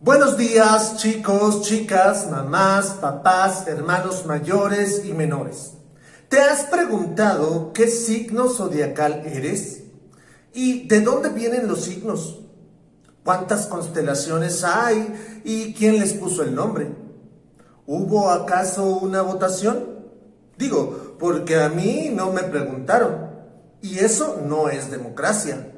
Buenos días, chicos, chicas, mamás, papás, hermanos mayores y menores. ¿Te has preguntado qué signo zodiacal eres? ¿Y de dónde vienen los signos? ¿Cuántas constelaciones hay? ¿Y quién les puso el nombre? ¿Hubo acaso una votación? Digo, porque a mí no me preguntaron. Y eso no es democracia.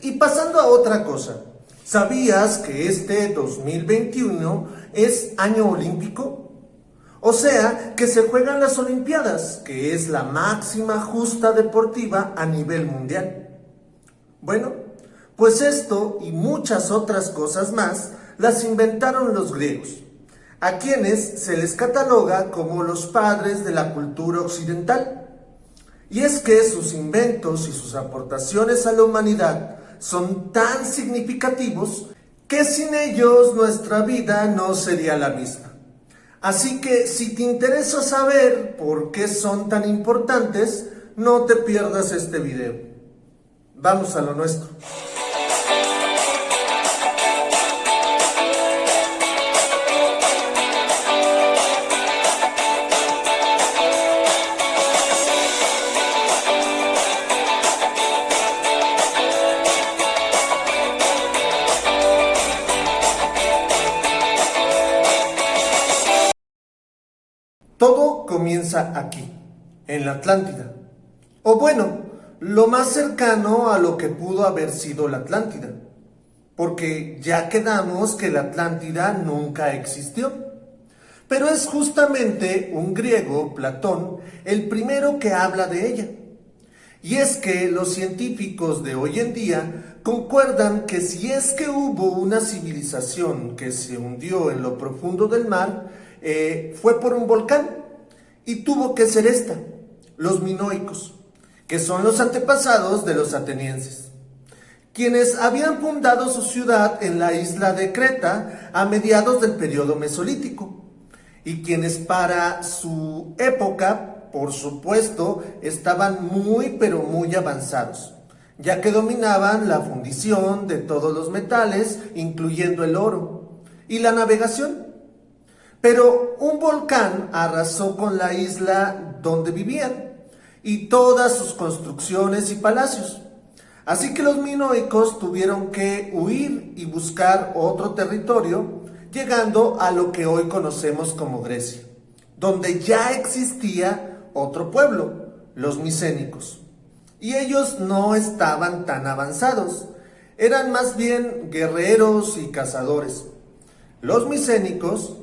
Y pasando a otra cosa. ¿Sabías que este 2021 es año olímpico? O sea, que se juegan las Olimpiadas, que es la máxima justa deportiva a nivel mundial. Bueno, pues esto y muchas otras cosas más las inventaron los griegos, a quienes se les cataloga como los padres de la cultura occidental. Y es que sus inventos y sus aportaciones a la humanidad son tan significativos que sin ellos nuestra vida no sería la misma. Así que si te interesa saber por qué son tan importantes, no te pierdas este video. Vamos a lo nuestro. Todo comienza aquí, en la Atlántida. O bueno, lo más cercano a lo que pudo haber sido la Atlántida. Porque ya quedamos que la Atlántida nunca existió. Pero es justamente un griego, Platón, el primero que habla de ella. Y es que los científicos de hoy en día concuerdan que si es que hubo una civilización que se hundió en lo profundo del mar, fue por un volcán, y tuvo que ser esta, los minoicos, que son los antepasados de los atenienses, quienes habían fundado su ciudad en la isla de Creta a mediados del periodo mesolítico, y quienes para su época, por supuesto, estaban muy pero muy avanzados, ya que dominaban la fundición de todos los metales, incluyendo el oro, y la navegación. Pero un volcán arrasó con la isla donde vivían y todas sus construcciones y palacios. Así que los minoicos tuvieron que huir y buscar otro territorio, llegando a lo que hoy conocemos como Grecia, donde ya existía otro pueblo, los micénicos. Y ellos no estaban tan avanzados, eran más bien guerreros y cazadores. Los micénicos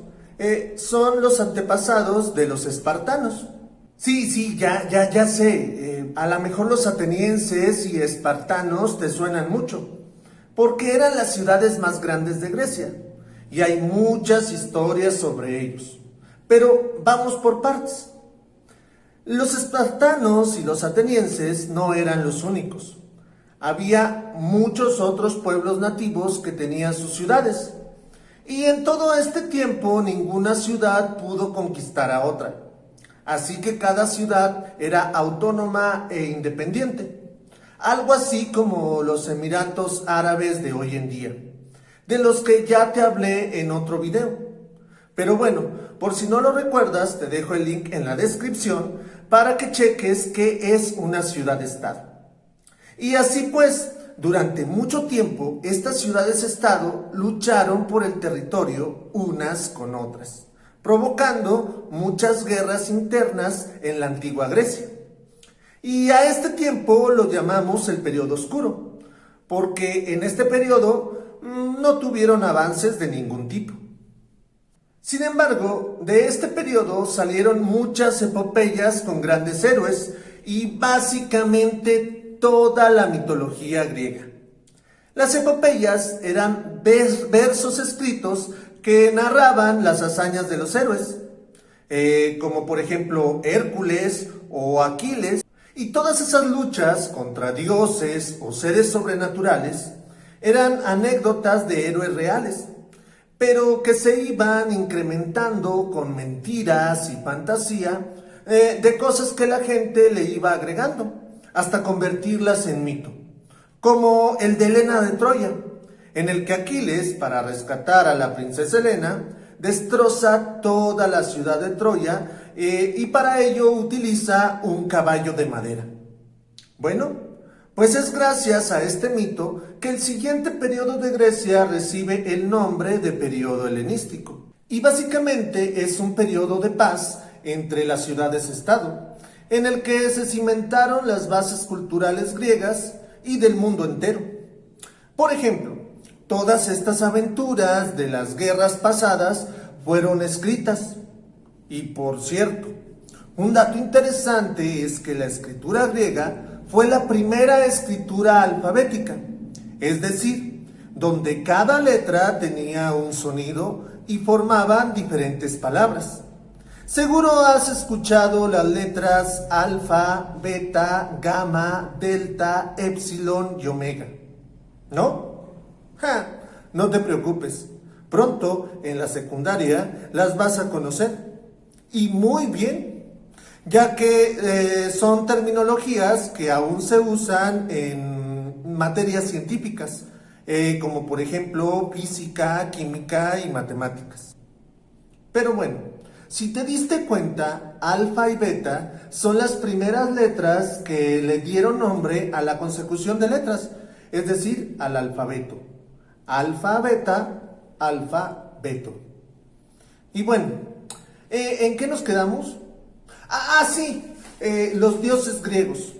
son los antepasados de los espartanos. Sí, ya sé. A lo mejor los atenienses y espartanos te suenan mucho, porque eran las ciudades más grandes de Grecia, y hay muchas historias sobre ellos. Pero vamos por partes. Los espartanos y los atenienses no eran los únicos. Había muchos otros pueblos nativos que tenían sus ciudades. Y en todo este tiempo ninguna ciudad pudo conquistar a otra. Así que cada ciudad era autónoma e independiente. Algo así como los Emiratos Árabes de hoy en día, de los que ya te hablé en otro video. Pero bueno, por si no lo recuerdas, te dejo el link en la descripción para que cheques qué es una ciudad-estado. Y así pues, durante mucho tiempo, estas ciudades-estado lucharon por el territorio unas con otras, provocando muchas guerras internas en la antigua Grecia. Y a este tiempo lo llamamos el periodo oscuro, porque en este periodo no tuvieron avances de ningún tipo. Sin embargo, de este periodo salieron muchas epopeyas con grandes héroes y básicamente toda la mitología griega. Las epopeyas eran versos escritos que narraban las hazañas de los héroes, como por ejemplo Hércules o Aquiles, y todas esas luchas contra dioses o seres sobrenaturales eran anécdotas de héroes reales, pero que se iban incrementando con mentiras y fantasía de cosas que la gente le iba agregando, hasta convertirlas en mito, como el de Helena de Troya, en el que Aquiles, para rescatar a la princesa Helena, destroza toda la ciudad de Troya y para ello utiliza un caballo de madera. Bueno, pues es gracias a este mito que el siguiente periodo de Grecia recibe el nombre de periodo helenístico. Y básicamente es un periodo de paz entre las ciudades-estado, en el que se cimentaron las bases culturales griegas y del mundo entero. Por ejemplo, todas estas aventuras de las guerras pasadas fueron escritas. Y por cierto, un dato interesante es que la escritura griega fue la primera escritura alfabética, es decir, donde cada letra tenía un sonido y formaban diferentes palabras. Seguro has escuchado las letras alfa, beta, gamma, delta, epsilon y omega, ¿no? No te preocupes, pronto en la secundaria las vas a conocer, y muy bien, ya que son terminologías que aún se usan en materias científicas, como por ejemplo física, química y matemáticas. Pero bueno, si te diste cuenta, alfa y beta son las primeras letras que le dieron nombre a la consecución de letras, es decir, al alfabeto. Alfa, beta, alfa, beto. Y bueno, ¿en qué nos quedamos? Sí, los dioses griegos.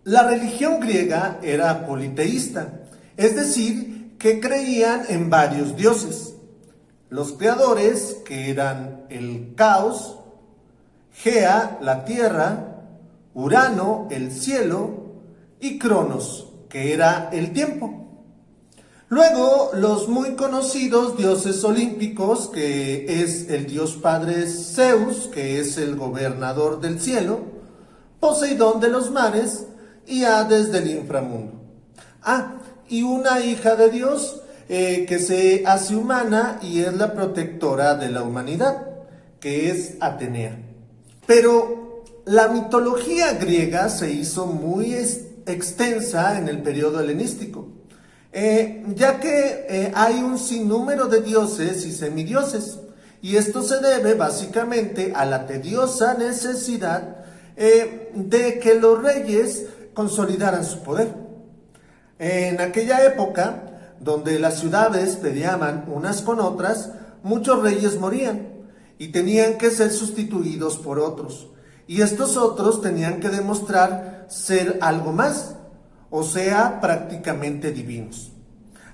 La religión griega era politeísta, es decir, que creían en varios dioses. Los creadores, que eran el caos, Gea, la tierra, Urano, el cielo, y Cronos, que era el tiempo. Luego, los muy conocidos dioses olímpicos, que es el dios padre Zeus, que es el gobernador del cielo, Poseidón de los mares y Hades del inframundo. Y una hija de Dios que se hace humana y es la protectora de la humanidad, que es Atenea. Pero la mitología griega se hizo muy extensa en el periodo helenístico. Ya que hay un sinnúmero de dioses y semidioses, y esto se debe básicamente a la tediosa necesidad de que los reyes consolidaran su poder. En aquella época, donde las ciudades peleaban unas con otras, muchos reyes morían y tenían que ser sustituidos por otros, y estos otros tenían que demostrar ser algo más, o sea, prácticamente divinos.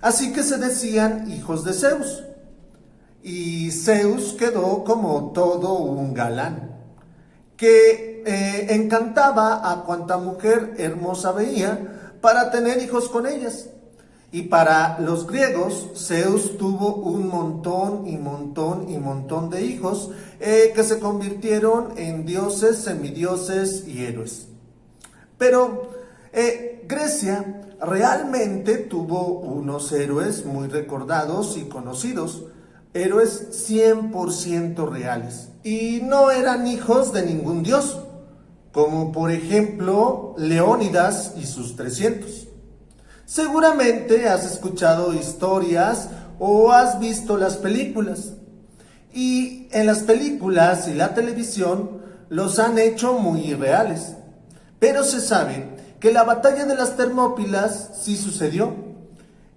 Así que se decían hijos de Zeus. Y Zeus quedó como todo un galán, que encantaba a cuanta mujer hermosa veía para tener hijos con ellas. Y para los griegos, Zeus tuvo un montón y montón y montón de hijos que se convirtieron en dioses, semidioses y héroes. Pero Grecia realmente tuvo unos héroes muy recordados y conocidos, héroes 100% reales, y no eran hijos de ningún dios, como por ejemplo Leónidas y sus 300. Seguramente has escuchado historias o has visto las películas, y en las películas y la televisión los han hecho muy irreales, pero se sabe que la batalla de las Termópilas sí sucedió.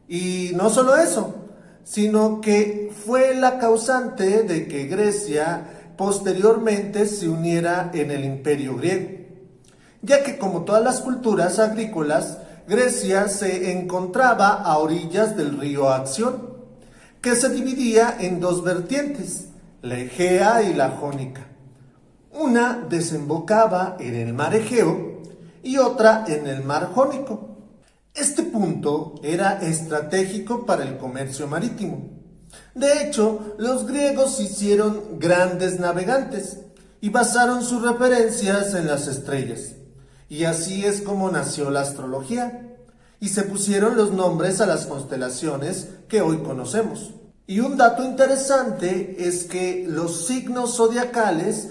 Y no solo eso, sino que fue la causante de que Grecia posteriormente se uniera en el Imperio griego, ya que como todas las culturas agrícolas, Grecia se encontraba a orillas del río Acción, que se dividía en dos vertientes, la Egea y la Jónica. Una desembocaba en el mar Egeo y otra en el mar Jónico. Este punto era estratégico para el comercio marítimo. De hecho, los griegos se hicieron grandes navegantes y basaron sus referencias en las estrellas. Y así es como nació la astrología, y se pusieron los nombres a las constelaciones que hoy conocemos. Y un dato interesante es que los signos zodiacales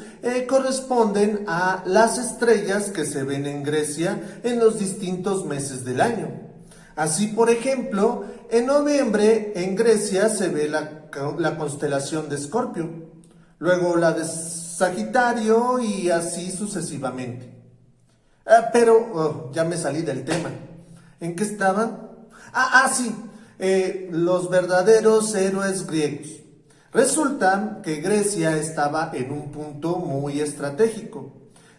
corresponden a las estrellas que se ven en Grecia en los distintos meses del año. Así, por ejemplo, en noviembre en Grecia se ve la constelación de Escorpio, luego la de Sagitario y así sucesivamente. Pero ya me salí del tema. ¿En qué estaban? Sí, los verdaderos héroes griegos. Resulta que Grecia estaba en un punto muy estratégico.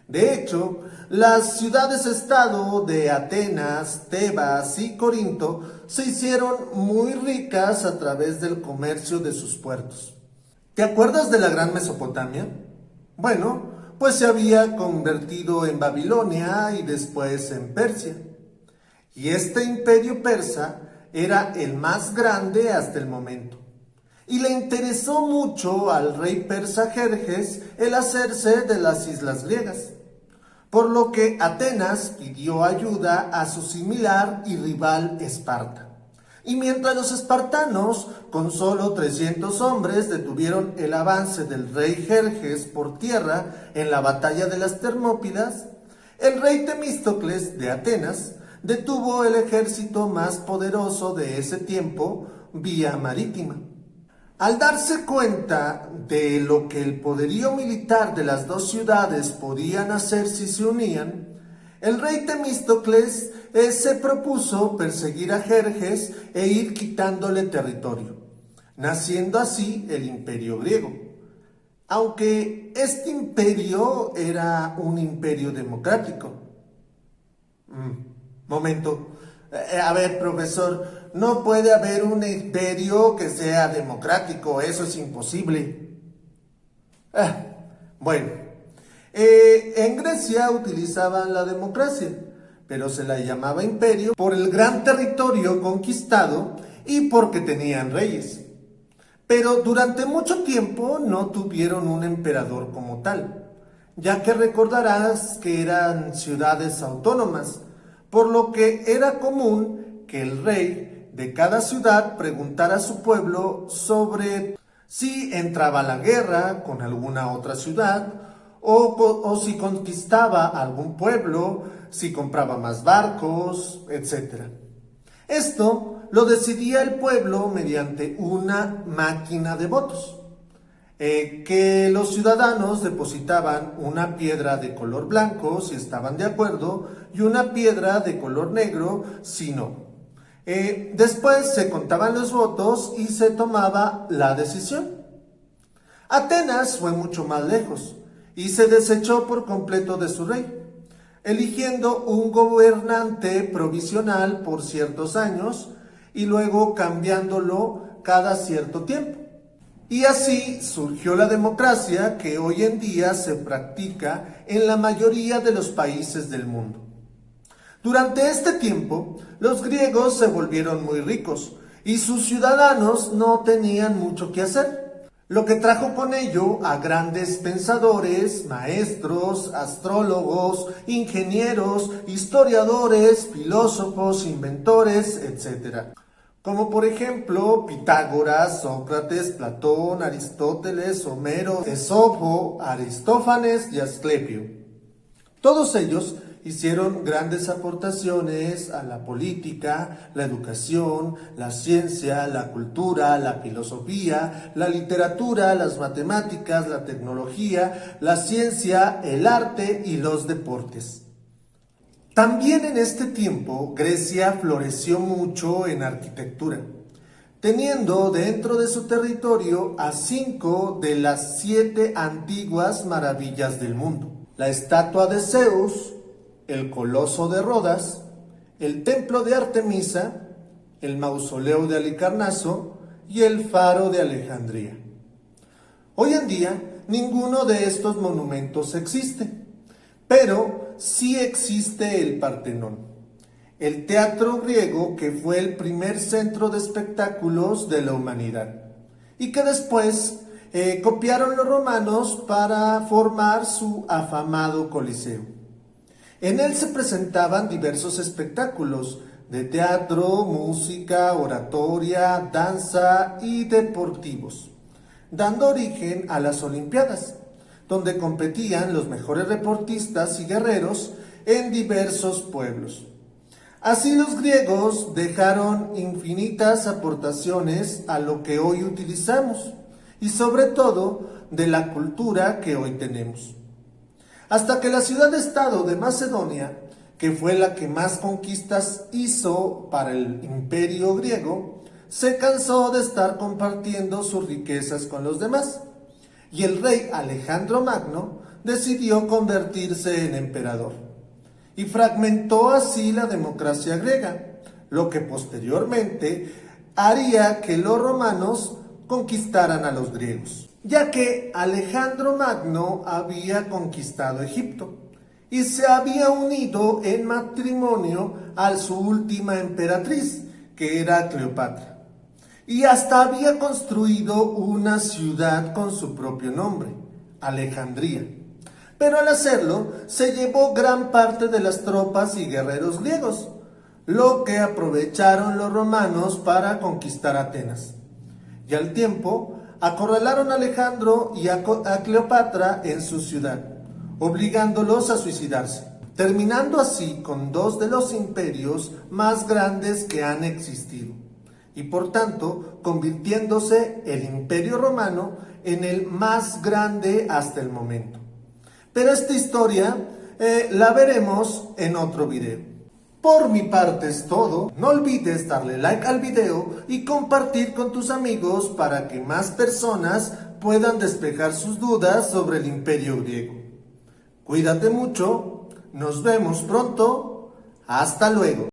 De hecho, las ciudades-estado de Atenas, Tebas y Corinto se hicieron muy ricas a través del comercio de sus puertos. ¿Te acuerdas de la Gran Mesopotamia? Bueno, pues se había convertido en Babilonia y después en Persia. Y este imperio persa era el más grande hasta el momento. Y le interesó mucho al rey persa Jerjes el hacerse de las islas griegas, por lo que Atenas pidió ayuda a su similar y rival Esparta. Y mientras los espartanos, con solo 300 hombres, detuvieron el avance del rey Jerjes por tierra en la batalla de las Termópilas, el rey Temístocles de Atenas detuvo el ejército más poderoso de ese tiempo vía marítima. Al darse cuenta de lo que el poderío militar de las dos ciudades podían hacer si se unían, el rey Temístocles se propuso perseguir a Jerjes e ir quitándole territorio, naciendo así el imperio griego. Aunque este imperio era un imperio democrático. Momento. A ver, profesor, no puede haber un imperio que sea democrático, eso es imposible. Bueno, en Grecia utilizaban la democracia, pero se la llamaba imperio por el gran territorio conquistado y porque tenían reyes. Pero durante mucho tiempo no tuvieron un emperador como tal, ya que recordarás que eran ciudades autónomas, por lo que era común que el rey de cada ciudad preguntara a su pueblo sobre si entraba a la guerra con alguna otra ciudad o si conquistaba algún pueblo, si compraba más barcos, etc. Esto lo decidía el pueblo mediante una máquina de votos, que los ciudadanos depositaban una piedra de color blanco si estaban de acuerdo y una piedra de color negro si no. Después se contaban los votos y se tomaba la decisión. Atenas fue mucho más lejos y se desechó por completo de su rey, eligiendo un gobernante provisional por ciertos años y luego cambiándolo cada cierto tiempo. Y así surgió la democracia que hoy en día se practica en la mayoría de los países del mundo. Durante este tiempo, los griegos se volvieron muy ricos y sus ciudadanos no tenían mucho que hacer, lo que trajo con ello a grandes pensadores, maestros, astrólogos, ingenieros, historiadores, filósofos, inventores, etc. Como por ejemplo Pitágoras, Sócrates, Platón, Aristóteles, Homero, Esopo, Aristófanes y Asclepio. Todos ellos hicieron grandes aportaciones a la política, la educación, la ciencia, la cultura, la filosofía, la literatura, las matemáticas, la tecnología, la ciencia, el arte y los deportes. También en este tiempo Grecia floreció mucho en arquitectura, teniendo dentro de su territorio a 5 de las 7 antiguas maravillas del mundo: la estatua de Zeus, el Coloso de Rodas, el Templo de Artemisa, el Mausoleo de Halicarnaso y el Faro de Alejandría. Hoy en día, ninguno de estos monumentos existe, pero sí existe el Partenón, el teatro griego que fue el primer centro de espectáculos de la humanidad y que después copiaron los romanos para formar su afamado Coliseo. En él se presentaban diversos espectáculos de teatro, música, oratoria, danza y deportivos, dando origen a las Olimpiadas, donde competían los mejores deportistas y guerreros en diversos pueblos. Así los griegos dejaron infinitas aportaciones a lo que hoy utilizamos y sobre todo de la cultura que hoy tenemos. Hasta que la ciudad-estado de Macedonia, que fue la que más conquistas hizo para el imperio griego, se cansó de estar compartiendo sus riquezas con los demás, y el rey Alejandro Magno decidió convertirse en emperador, y fragmentó así la democracia griega, lo que posteriormente haría que los romanos conquistaran a los griegos, ya que Alejandro Magno había conquistado Egipto y se había unido en matrimonio a su última emperatriz, que era Cleopatra, y hasta había construido una ciudad con su propio nombre, Alejandría. Pero al hacerlo, se llevó gran parte de las tropas y guerreros griegos, lo que aprovecharon los romanos para conquistar Atenas. Y al tiempo, acorralaron a Alejandro y a Cleopatra en su ciudad, obligándolos a suicidarse, terminando así con dos de los imperios más grandes que han existido, y por tanto convirtiéndose el Imperio Romano en el más grande hasta el momento. Pero esta historia la veremos en otro video. Por mi parte es todo. No olvides darle like al video y compartir con tus amigos para que más personas puedan despejar sus dudas sobre el Imperio griego. Cuídate mucho, nos vemos pronto, hasta luego.